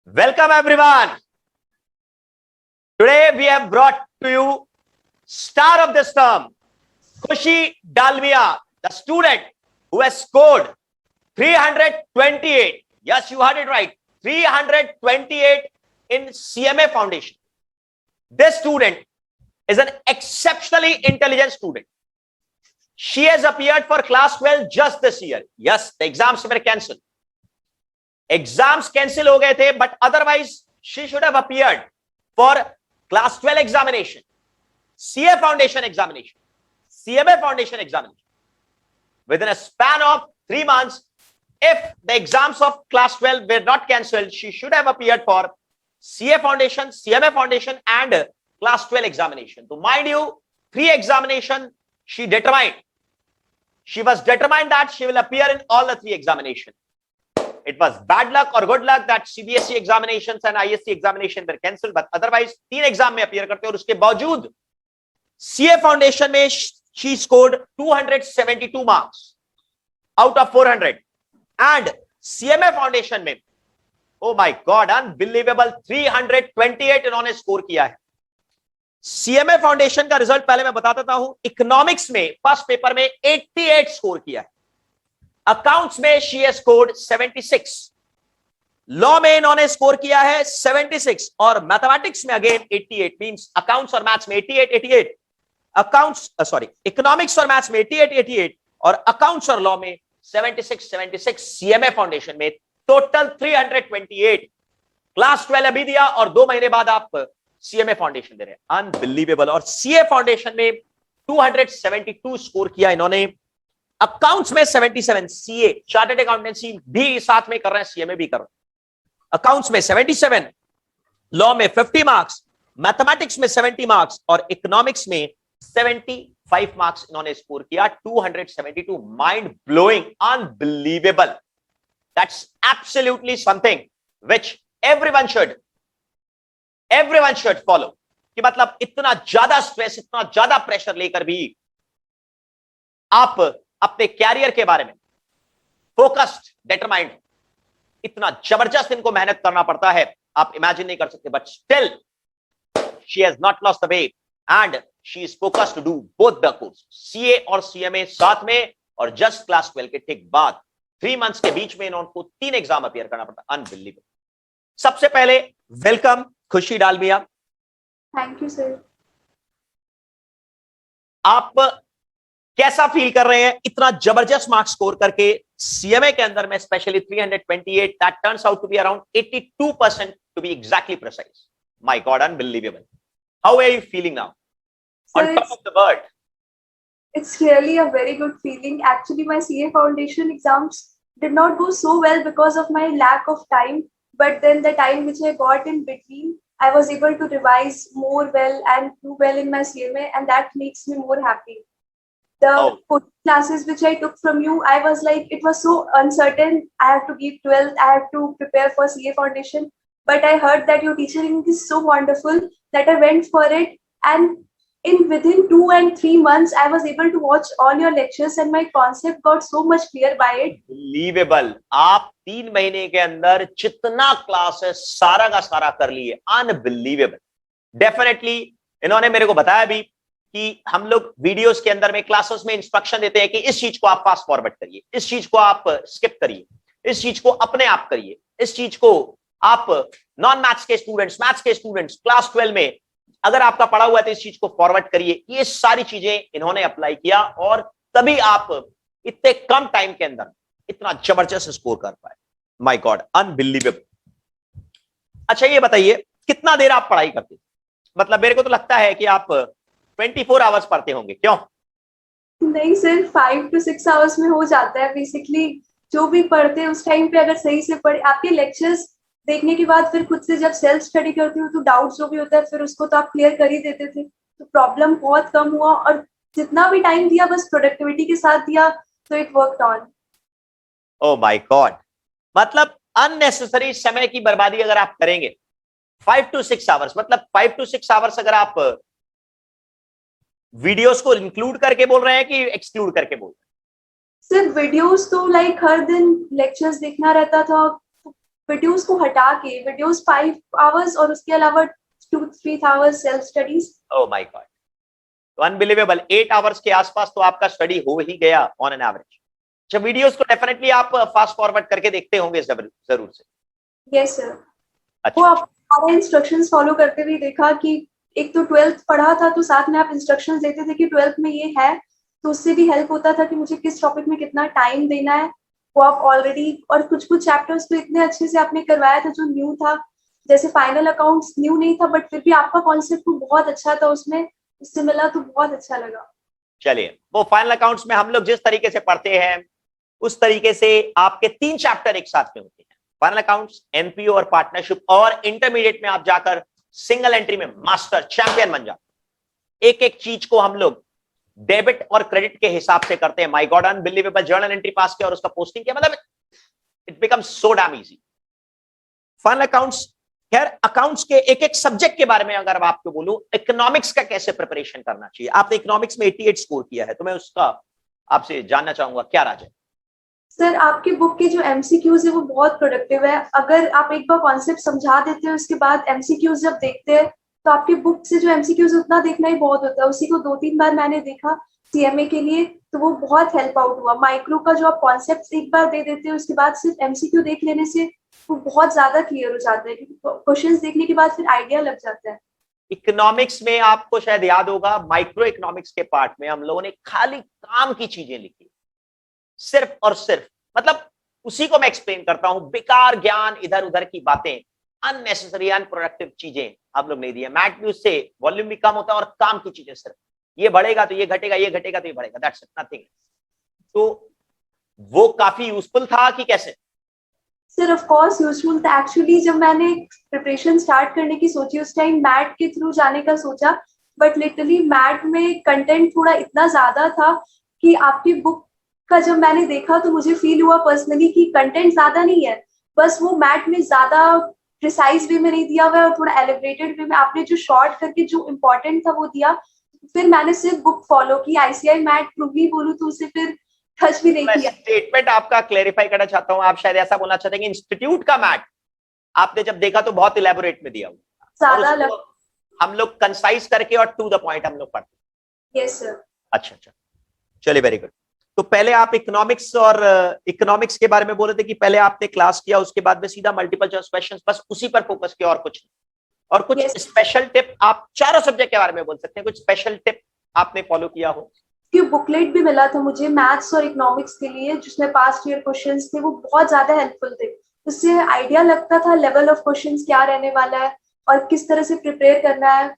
Welcome everyone. Today we have brought to you star of this term, Khushi Dalmia, the student who has scored 328. Yes, you heard it right. 328 in CMA Foundation. This student is an exceptionally intelligent student. She has appeared for class 12 just this year. Yes, the exams were cancelled. Exams cancel हो गए थे, but otherwise she should have appeared for class 12 examination, CA Foundation examination, CMA Foundation examination within a span of 3 months. If the exams of class 12 were not cancelled, she should have appeared for CA Foundation, CMA Foundation and class 12 examination. So mind you, 3 examination she determined. She was determined that she will appear in all the 3 examinations. It was bad luck or good luck that CBSE examinations and ISC examination were cancelled, but otherwise 3 exam में appear करते और उसके बावजूद CA foundation में she scored 272 marks out of 400 and CMA foundation में oh my god unbelievable 328 इन्होंने score किया है. CMA फाउंडेशन का रिजल्ट पहले मैं बता देता हूं. इकोनॉमिक्स में फर्स्ट पेपर में 88 स्कोर किया है. अकाउंट्स में शी हैज स्कोर्ड 76, लॉ में इन्होंने स्कोर किया है 76 और मैथमेटिक्स में अगेन 88. मींस अकाउंट्स और मैथ्स में 88 अकाउंट्स इकोनॉमिक्स और मैथ्स में 88 और अकाउंट्स और लॉ में 76 सीएमए फाउंडेशन में टोटल 328. क्लास 12 अभी दिया और 2 महीने बाद आप सीएमए फाउंडेशन दे रहे हैं. अनबिलीवेबल. और सीए फाउंडेशन में 272 स्कोर किया इन्होंने. अकाउंट्स में 77, सीए चार्टर्ड अकाउंटेंसी भी साथ में कर रहे हैं, सीएमए भी कर रहे हैं. अकाउंट्स में 77, लॉ में 50 मार्क्स, मैथमेटिक्स में 70 मार्क्स और इकोनॉमिक्स में 75 मार्क्स इन्होंने स्कोर किया. 272. Mind blowing, unbelievable. That's absolutely something which everyone should follow. कि मतलब इतना ज्यादा स्ट्रेस, इतना ज्यादा प्रेशर लेकर भी आप अपने कैरियर के बारे में फोकस्ड, डिटरमाइंड, इतना जबरदस्त इनको मेहनत करना पड़ता है, आप इमेजिन नहीं कर सकते. But still she has not lost the way and she is focused to do both the course, CA और सीएमए साथ में. और जस्ट क्लास 12 के ठीक बाद 3 मंथ्स के बीच में इनको 3 एग्जाम अपीयर करना पड़ता. अनबिलीवेबल. सबसे पहले वेलकम खुशी डालमिया. Thank you sir. आप कैसा फील कर रहे हैं इतना जबरदस्त मार्क्स स्कोर करके सीएमए के अंदर में, especially 328, that turns out to be around 82% to be exactly precise. My God, unbelievable. How are you feeling now on top of the world? It's really a very good feeling. Actually, my CA foundation exams did not go so well because of my lack of time. But then the time which I got in between, I was able to revise more well and do well in my CMA, and that makes me more happy. The classes which I took from you, I was like, it was so uncertain. I have to give 12th, I have to prepare for CA foundation. But I heard that your teaching is so wonderful that I went for it. And within 2 and 3 months, I was able to watch all your lectures and my concept got so much clear by it. Unbelievable. आप 3 महीने के अंदर जितना class है सारा का सारा कर लिए. अनबिलीवेबल. डेफिनेटली इन्होंने मेरे को बताया भी कि हम लोग वीडियोस के अंदर में, क्लासेस में इंस्ट्रक्शन देते हैं कि इस चीज को आप फास्ट फॉरवर्ड करिए, इस चीज को आप स्किप करिए, इस चीज को अपने आप करिए, इस चीज को आप नॉन मैथ्स के स्टूडेंट्स, मैथ्स के स्टूडेंट्स क्लास 12 में अगर आपका पढ़ा हुआ है तो इस चीज को फॉरवर्ड करिए. ये सारी चीजें इन्होंने अप्लाई किया और तभी आप इतने कम टाइम के अंदर इतना जबरदस्त स्कोर कर पाए. My God, unbelievable. अच्छा ये बताइए कितना देर आप पढ़ाई करते? मतलब मेरे को तो लगता है कि आप 24 आवर्स पढ़ते होंगे. क्यों? नहीं सर, 5 to 6 आवर्स में हो जाता है. बेसिकली जो भी पढ़ते हैं उस टाइम पे अगर सही से पढ़े, आपके लेक्चर्स देखने के बाद फिर खुद से जब सेल्फ स्टडी करती हूँ तो डाउट जो भी होता है फिर उसको तो आप क्लियर कर ही देते थे. तो प्रॉब्लम बहुत कम हुआ और जितना भी टाइम दिया बस प्रोडक्टिविटी के साथ दिया, तो it worked on. Oh my God. मतलब अननेसेसरी समय की बर्बादी अगर आप करेंगे 5 to 6 आवर्स, मतलब 5 to 6 आवर्स अगर आप वीडियोस को इंक्लूड करके बोल रहे हैं कि एक्सक्लूड करके बोल रहे हैं? सिर्फ वीडियोस तो लाइक हर दिन लेक्चर्स देखना रहता था, वीडियोस को हटा के वीडियोस 5 आवर्स और उसके अलावा 2-3 hours self studies. Oh my God, unbelievable. 8 hours के आसपास तो आपका स्टडी हो ही गया ऑन एन एवरेज। अच्छा, वीडियोस को डेफिनेटली आप फास्ट फॉरवर्ड करके देखते होंगे जरूर से। Yes sir. वो अच्छा, आप सारे इंस्ट्रक्शंस फॉलो करते हुए देखा कि एक तो 12th पढ़ा था तो साथ में आप इंस्ट्रक्शंस देते थे कि 12th में ये है, तो उससे भी हेल्प होता था कि मुझे किस टॉपिक में कितना टाइम देना है। वो आप ऑलरेडी, और कुछ कुछ चैप्टर्स तो इतने अच्छे से आपने करवाया था जो न्यू था, जैसे फाइनल अकाउंट्स न्यू नहीं था बट फिर भी आपका कॉन्सेप्ट तो बहुत अच्छा था उसमें, उससे मिला तो बहुत अच्छा लगा। चलिए, वो फाइनल अकाउंट्स में हम लोग जिस तरीके से पढ़ते हैं उस तरीके से आपके 3 चैप्टर एक साथ में होते हैं, फाइनल अकाउंट्स, एनपीओ और पार्टनरशिप, और इंटरमीडिएट में आप जाकर सिंगल एंट्री में मास्टर चैंपियन बन जाते। एक एक चीज को हम लोग डेबिट और क्रेडिट के हिसाब से करते हैं। My God, unbelievable. Journal entry पास किया और उसका पोस्टिंग किया, मतलब it becomes so damn easy. Final accounts, खैर अकाउंट्स के एक एक सब्जेक्ट के बारे में अगर मैं आपको बोलूं, इकोनॉमिक्स का कैसे प्रिपरेशन करना चाहिए। आपने इकोनॉमिक्स में 88 स्कोर किया है, तो मैं उसका आपसे जानना चाहूंगा, क्या राज है? सर आपकी बुक के जो एमसीक्यूज है वो बहुत प्रोडक्टिव है। अगर आप एक बार कॉन्सेप्ट समझा देते हो उसके बाद एमसीक्यूज जब देखते हैं तो आपकी बुक से जो एमसीक्यूज उतना देखना ही बहुत होता है। उसी को 2-3 बार मैंने देखा सीएमए के लिए, तो वो बहुत हेल्प आउट हुआ। माइक्रो का जो आप कॉन्सेप्ट एक बार दे देते हो उसके बाद सिर्फ एमसीक्यू देख लेने से वो बहुत ज्यादा क्लियर हो जाता है, क्योंकि क्वेश्चन देखने के बाद फिर आइडिया लग जाता है। इकोनॉमिक्स में आपको शायद याद होगा, माइक्रो इकोनॉमिक्स के पार्ट में हम लोगों ने खाली काम की चीजें लिखी, सिर्फ और सिर्फ, मतलब उसी को मैं एक्सप्लेन करता हूं। बेकार ज्ञान, इधर उधर की बातें, अननेसेसरी अनप्रोडक्टिव चीजें आप लोग नहीं दिए। मैथ भी उससे वॉल्यूम भी कम होता है और काम की चीजें सिर्फ, ये बढ़ेगा तो ये घटेगा, ये घटेगा तो ये बढ़ेगा, दैट्स इट, नथिंग। तो वो काफी यूजफुल था कि कैसे? सर ऑफ कोर्स यूजफुल था। एक्चुअली जब मैंने प्रिपरेशन स्टार्ट करने की सोची उस टाइम मैट के थ्रू जाने का सोचा, बट लिटरली मैट में कंटेंट थोड़ा इतना ज्यादा था कि आपकी बुक का जब मैंने देखा तो मुझे फील हुआ पर्सनली कि कंटेंट ज्यादा नहीं है, बस वो मैट में ज्यादा प्रिसाइज वे में नहीं दिया हुआ है और थोड़ा एलिब्रेटेड वे में आपने जो शॉर्ट करके जो इम्पोर्टेंट था वो दिया। फिर मैंने सिर्फ बुक फॉलो की। आईसीआई मैट ट्रूली बोलूं तो उसे फिर टच भी नहीं मैं किया। स्टेटमेंट आपका क्लेरिफाई करना चाहता हूं। आप शायद ऐसा बोलना चाहते हैं कि इंस्टीट्यूट का मैथ आपने जब देखा तो बहुत इलेबोरेट में दिया हुआ, और ज्यादा लग। उसको हम लोग कंसाइज करके और टू द पॉइंट हम लोग पढ़ते। Yes sir. अच्छा अच्छा, चलिए, वेरी गुड। तो पहले आप इकोनॉमिक्स और इकोनॉमिक्स के बारे में बोल रहे थे कि पहले आपने क्लास किया, उसके बाद में सीधा मल्टीपल चॉइस क्वेश्चंस, बस उसी पर फोकस किया और कुछ नहीं। और कुछ Yes. स्पेशल टिप आप चारों सब्जेक्ट के बारे में बोल सकते हैं, कुछ स्पेशल टिप आपने फॉलो किया हो? कि बुकलेट भी मिला था मुझे मैथ्स और इकोनॉमिक्स के लिए, जिसमें पास्ट ईयर क्वेश्चंस थे, वो बहुत ज्यादा हेल्पफुल थे। उससे आइडिया लगता था लेवल ऑफ क्वेश्चंस क्या रहने वाला है और किस तरह से प्रिपेयर करना है,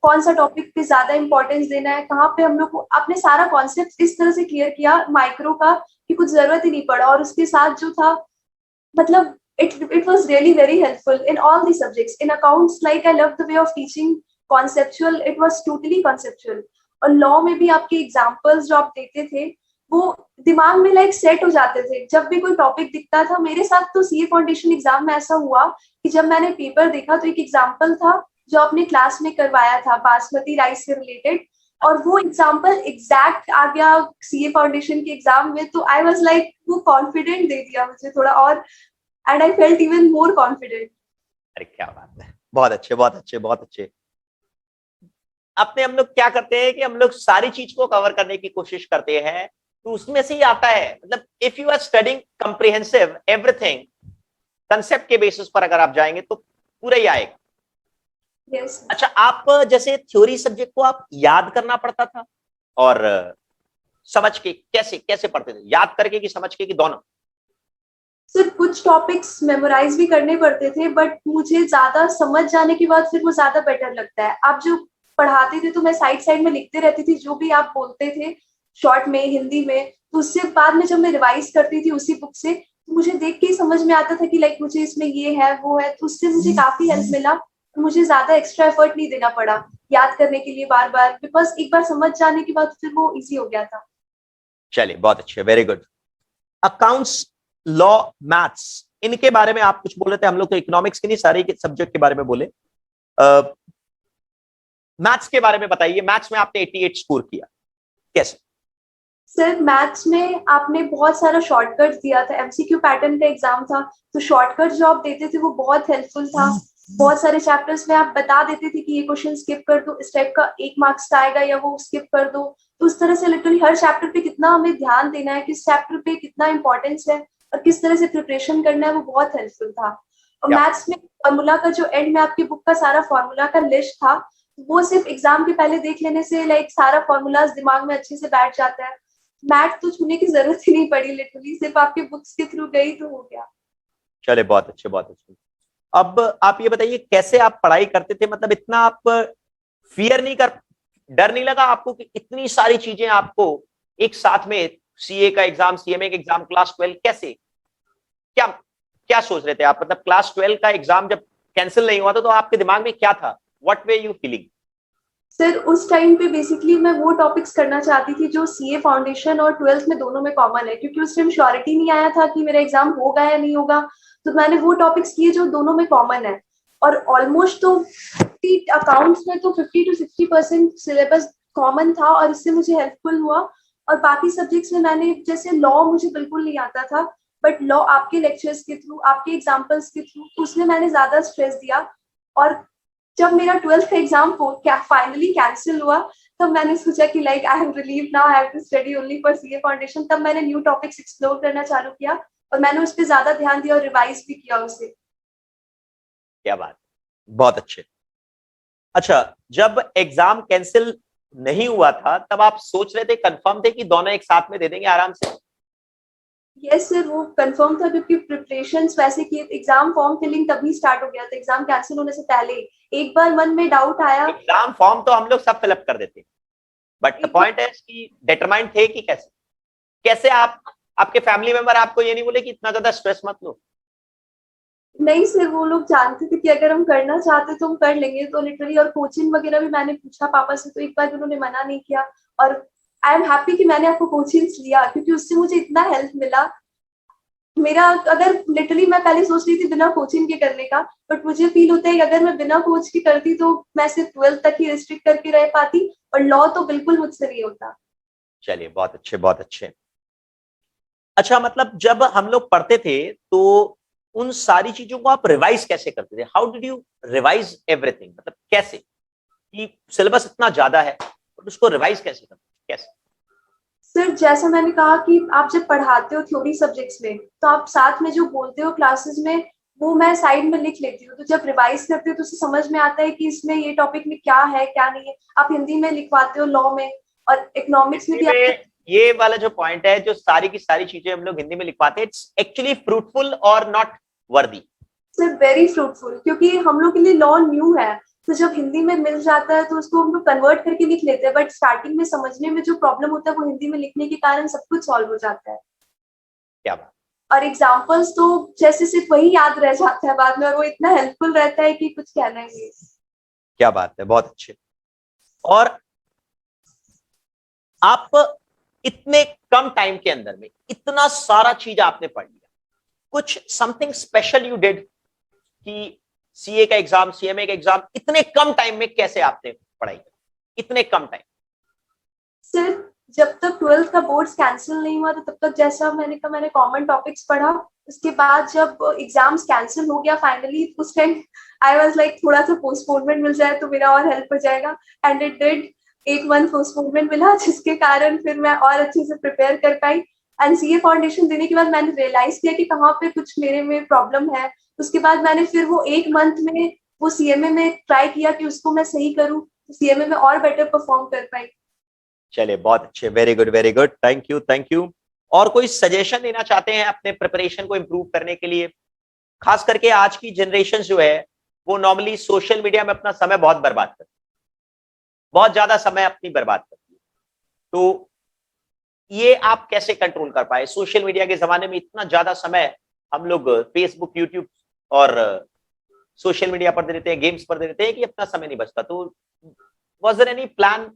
कौन सा टॉपिक पे ज्यादा इंपॉर्टेंस देना है, कहाँ पे हम लोग को। आपने सारा कॉन्सेप्ट इस तरह से क्लियर किया माइक्रो का कि कुछ जरूरत ही नहीं पड़ा। और उसके साथ जो था, मतलब it was really very helpful in all the subjects. In accounts, like I love the way of teaching conceptual. It was totally conceptual. और लॉ में भी आपके एग्जाम्पल्स जो आप देते थे वो दिमाग में लाइक सेट हो जाते थे। जब भी कोई टॉपिक दिखता था, मेरे साथ तो सीए फाउंडेशन एग्जाम में ऐसा हुआ कि जब मैंने पेपर देखा तो एक एग्जाम्पल था जो आपने क्लास में करवाया था बासमती राइस से रिलेटेड, और वो एग्जाम्पल एग्जैक्ट आ गया सीए फाउंडेशन के एग्जाम में। तो आई वाज लाइक, वो कॉन्फिडेंट दे दिया मुझे थोड़ा और, and I felt even more confident. अरे क्या बात है, बहुत अच्छे बहुत अच्छे बहुत अच्छे। अपने हम लोग क्या करते हैं कि हम लोग सारी चीज को कवर करने की कोशिश करते हैं, तो उसमें से ही आता है। मतलब if you are studying comprehensive everything, concept के बेसिस पर अगर आप जाएंगे तो पूरा ही आएगा। Yes. अच्छा, आप जैसे थ्योरी सब्जेक्ट को आप याद करना पड़ता था और समझ के कैसे कैसे पढ़ते थे, याद करके कि समझ के कि दोनों? सिर्फ कुछ टॉपिक्स मेमोराइज भी करने पड़ते थे, बट मुझे ज्यादा समझ जाने के बाद फिर वो ज्यादा बेटर लगता है। आप जो पढ़ाते थे तो मैं साइड साइड में लिखते रहती थी जो भी आप बोलते थे शॉर्ट में हिंदी में, तो उससे बाद में जब मैं रिवाइज करती थी उसी बुक से तो मुझे देख के ही समझ में आता था कि लाइक मुझे इसमें ये है वो है, तो उससे मुझे काफी हेल्प मिला। तो मुझे ज्यादा एक्स्ट्रा एफर्ट नहीं देना पड़ा याद करने के लिए बार बार, बिकॉज एक बार समझ जाने के बाद फिर वो इजी हो गया था। चलिए, बहुत अच्छे, very good. Accounts, law, maths, इनके बारे में आप कुछ बोल रहे थे। हम लोग तो इकोनॉमिक्स के नहीं, सारे सब्जेक्ट के बारे में बोले। मैथ्स के बारे में बताइए। मैथ्स में आपने 88 स्कोर किया, कैसे? सर मैथ्स में आपने बहुत सारा शॉर्टकट दिया था, एमसीक्यू पैटर्न का एग्जाम था, तो शॉर्टकट जो आप देते थे वो बहुत हेल्पफुल था। बहुत सारे चैप्टर्स में आप बता देते थे कि ये क्वेश्चन स्किप कर दो, इस टाइप का 1 मार्क्स का आएगा, या वो स्किप कर दो। तो उस तरह से लिटरली हर चैप्टर पे कितना हमें ध्यान देना है, किस चैप्टर पे कितना इंपॉर्टेंस है और किस तरह से प्रिपरेशन करना है, वो बहुत हेल्पफुल था। और क्या मैथ्स में फॉर्मूला का जो एंड में आपकी बुक का सारा फॉर्मूला का लिस्ट था, वो सिर्फ एग्जाम के पहले देख लेने से लाइक सारा फॉर्मूलाज दिमाग में अच्छे से बैठ जाता है। मैथ तो छूने की जरूरत ही नहीं पड़ी, लिटरली सिर्फ आपके बुक्स के थ्रू गई तो हो गया। चले, बहुत अच्छे, बहुत अच्छे। अब आप ये बताइए कैसे आप पढ़ाई करते थे, मतलब इतना आप फियर नहीं कर, डर नहीं लगा आपको कि इतनी सारी चीजें आपको एक साथ में, सीए का एग्जाम, सीएमए का एग्जाम, क्लास 12, कैसे, क्या क्या सोच रहे थे आप, मतलब क्लास 12 का एग्जाम जब कैंसिल नहीं हुआ था तो आपके दिमाग में क्या था, what way you feeling? Sir उस टाइम पे बेसिकली मैं वो टॉपिक्स करना चाहती थी जो सीए फाउंडेशन और ट्वेल्थ में दोनों में कॉमन है, क्योंकि उस टाइम श्योरिटी नहीं आया था कि मेरा एग्जाम होगा या नहीं होगा। तो मैंने वो टॉपिक्स किए जो दोनों में कॉमन है। और ऑलमोस्ट तो 50 अकाउंट्स में तो 50 to 60% सिलेबस कॉमन था, और इससे मुझे हेल्पफुल हुआ। और बाकी सब्जेक्ट्स में मैंने, जैसे लॉ मुझे बिल्कुल नहीं आता था, बट लॉ आपके लेक्चर्स के थ्रू, आपके एग्जाम्पल्स के थ्रू, उसमें मैंने ज्यादा स्ट्रेस दिया। और जब मेरा ट्वेल्थ का एग्जाम को क्या फाइनली कैंसिल हुआ, तब मैंने सोचा कि like I am relieve now, I have to study only for CA foundation. तब मैंने न्यू टॉपिक्स एक्सप्लोर करना चालू किया, और मैंने उस पर ज्यादा ध्यान दिया और रिवाइज भी किया उसे। क्या बात, बहुत अच्छे। अच्छा, जब एग्जाम कैंसिल नहीं हुआ था तब आप सोच रहे थे, कंफर्म थे कि दोनों एक साथ में दे देंगे आराम से? यस सर, वो कंफर्म था, क्योंकि प्रिपरेशंस वैसे किए, एग्जाम फॉर्म फिलिंग तभी स्टार्ट हो गया था एग्जाम कैंसिल होने से पहले ही। एक बार मन में डाउट आया। एग्जाम फॉर्म तो हम लोग सब फिलअप कर देते, बट द एक बार पॉइंट है कि डिटरमाइंड थे कि कैसे, कैसे आप, आपके फैमिली मेंबर आपको ये नहीं बोले कि इतना ज्यादा स्ट्रेस मत लो? नहीं सर, वो लोग जानते थे कि अगर हम करना चाहते तो हम कर लेंगे, तो लिटरली। और कोचिंग वगैरह भी मैंने पूछा पापा से, तो एक बार भी उन्होंने मना नहीं किया। और आई एम हैप्पी कि मैंने आपको कोचिंग लिया, क्योंकि उससे मुझे इतना हेल्प मिला। मेरा, अगर लिटरली मैं पहले सोच रही थी बिना कोचिंग के करने का, बट मुझे फील होता है कि अगर मैं बिना कोच की करती तो मैं सिर्फ ट्वेल्थ तक ही रिस्ट्रिक्ट करके रह पाती, और लॉ तो बिल्कुल मुझसे नहीं होता। चलिए, बहुत अच्छे, बहुत अच्छे। अच्छा, मतलब जब हम लोग पढ़ते थे तो उन सारी चीजों को आप रिवाइज कैसे करते थे? How did you revise everything, मतलब कैसे, कि सिलेबस इतना ज्यादा है और उसको रिवाइज कैसे करते, कैसे? सर जैसा मैंने कहा कि आप जब पढ़ाते हो थ्योरी सब्जेक्ट्स में, तो आप साथ में जो बोलते हो क्लासेस में, वो मैं साइड में लिख लेती हूँ। तो जब रिवाइज करते हो तो उसे समझ में आता है कि इसमें ये टॉपिक में क्या है क्या नहीं है। आप हिंदी में लिखवाते हो लॉ में, और इकोनॉमिक्स में हिंदी भी आप। में ये वाला जो पॉइंट है, जो सारी की सारी चीजें हम लोग हिंदी में लिखवाते हैं, इट्स एक्चुअली फ्रूटफुल और not worthy. Sir very fruitful, क्योंकि हम लोग के लिए लॉ न्यू है। तो जब हिंदी में मिल जाता है तो उसको हम लोग कन्वर्ट करके लिख लेते हैं, बट स्टार्टिंग में समझने में जो प्रॉब्लम होता है वो हिंदी में लिखने के कारण सब कुछ सॉल्व हो जाता है। क्या बात, और एग्जाम्पल्स तो जैसे सिर्फ वही याद रह जाता है बाद में, और वो इतना हेल्पफुल रहता है कि कुछ कहना ही नहीं। क्या बात है, बहुत अच्छे। और आप इतने कम टाइम के अंदर में इतना सारा चीज आपने पढ़ लिया, कुछ समथिंग स्पेशल यू डिड कि सीए का एग्जाम, सीएमए का एग्जाम इतने कम टाइम में कैसे आपने पढ़ाई की, इतने कम टाइम? सिर्फ जब तक ट्वेल्थ का बोर्ड्स कैंसिल नहीं हुआ, तो तब तक जैसा मैंने कहा, मैंने कॉमन टॉपिक्स पढ़ा। उसके बाद जब एग्जाम्स कैंसिल हो गया फाइनली, उस टाइम आई वाज लाइक थोड़ा सा पोस्टपोनमेंट मिल जाए तो मेरा और हेल्प हो जाएगा, and it did. 1 month postponement मिला, जिसके कारण फिर मैं और अच्छे से प्रिपेयर कर पाई। एंड सीए फाउंडेशन देने के बाद मैंने रियलाइज किया कि कहाँ पे कुछ मेरे में प्रॉब्लम है। उसके बाद मैंने फिर वो 1 मंथ में वो सीएमए में ट्राई किया कि उसको मैं सही करूँ, तो सीएमए में और बेटर परफॉर्म कर पाई। चले, बहुत अच्छे, very good, very good, thank you, thank you. और कोई सजेशन देना चाहते हैं अपने प्रिपरेशन को इंप्रूव करने के लिए? खास करके आज की जनरेशन जो है वो नॉर्मली सोशल मीडिया में अपना समय बहुत बर्बाद करती है, बहुत ज्यादा समय अपनी बर्बाद करती है। तो ये आप कैसे कंट्रोल कर पाए? सोशल मीडिया के जमाने में इतना ज्यादा समय हम लोग फेसबुक, यूट्यूब और सोशल मीडिया पर दे देते हैं, गेम्स पर दे देते हैं कि अपना समय नहीं बचता। तो was there any plan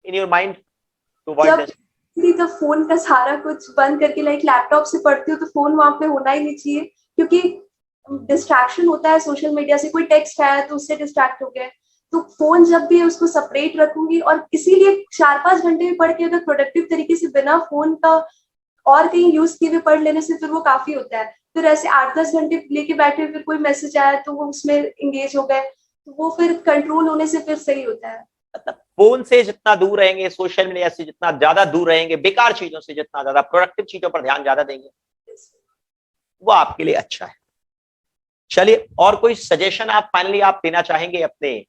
in your mind to avoid जब दिस? थी तो फोन का सारा कुछ बंद करके, लाइक लैपटॉप से पढ़ती हूँ तो फोन वहां पे होना ही नहीं चाहिए, क्योंकि डिस्ट्रैक्शन होता है सोशल मीडिया से। कोई टेक्स्ट है तो उससे डिस्ट्रैक्ट हो गए, तो फोन जब भी है उसको सेपरेट रखूंगी, और इसीलिए 4-5 घंटे भी पढ़ के अगर प्रोडक्टिव तरीके से बिना फोन का और कहीं यूज किए हुए पढ़ लेने से फिर वो काफी होता है। फिर ऐसे 8-10 घंटे लेके बैठे, फिर कोई मैसेज आया तो वो उसमें इंगेज हो गए, तो वो फिर कंट्रोल होने से फिर सही होता है। मतलब फोन से जितना दूर रहेंगे, सोशल मीडिया से जितना ज्यादा दूर रहेंगे, बेकार चीजों से जितना ज्यादा, प्रोडक्टिव चीजों पर ध्यान ज्यादा देंगे, वो आपके लिए अच्छा है। चलिए, और कोई सजेशन आप फाइनली आप देना चाहेंगे अपने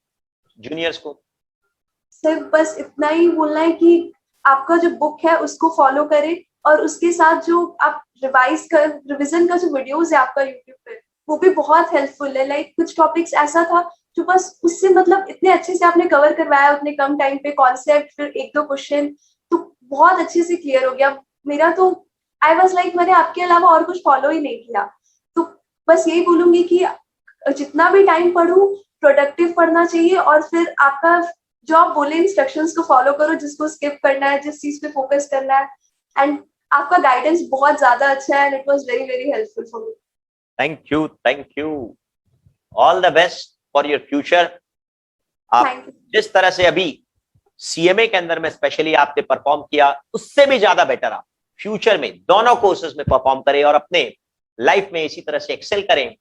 जूनियर्स को? सिर्फ बस इतना ही बोलना है कि आपका जो बुक है उसको फॉलो करें, और उसके साथ जो आप रिविजन का जो वीडियोस है आपका यूट्यूब पे, वो भी बहुत हेल्पफुल है। लाइक कुछ टॉपिक्स ऐसा था जो बस उससे मतलब इतने अच्छे से आपने कवर करवाया उतने कम टाइम पे, कॉन्सेप्ट फिर एक दो क्वेश्चन, तो बहुत अच्छे से क्लियर हो गया मेरा। तो आई वाज लाइक मैंने आपके अलावा और कुछ फॉलो ही नहीं किया। तो बस यही बोलूंगी कि जितना भी टाइम पढ़ूं, प्रोडक्टिव पढ़ना चाहिए, और फिर आपका जो आप बोले इंस्ट्रक्शंस को फॉलो करो, जिसको स्किप करना है, जिस चीज पे फोकस करना है। एंड आपका गाइडेंस बहुत ज्यादा अच्छा है, and it was very very helpful for me. Thank you, thank you. All the best for your future. आप थैंक यू। जिस तरह से अभी सीएमए के अंदर में स्पेशली आपने परफॉर्म किया, उससे भी ज्यादा बेटर आप फ्यूचर में दोनों कोर्सेज में परफॉर्म करें और अपने लाइफ में इसी तरह से एक्सेल करें।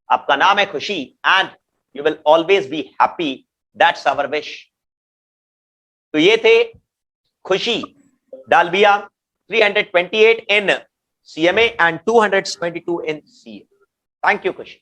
आपका नाम है Khushi, and you will always be happy. That's our wish. तो ये थे खुशी डालबिया, 328 in CMA and 222 in CA. Thank you, Kushi.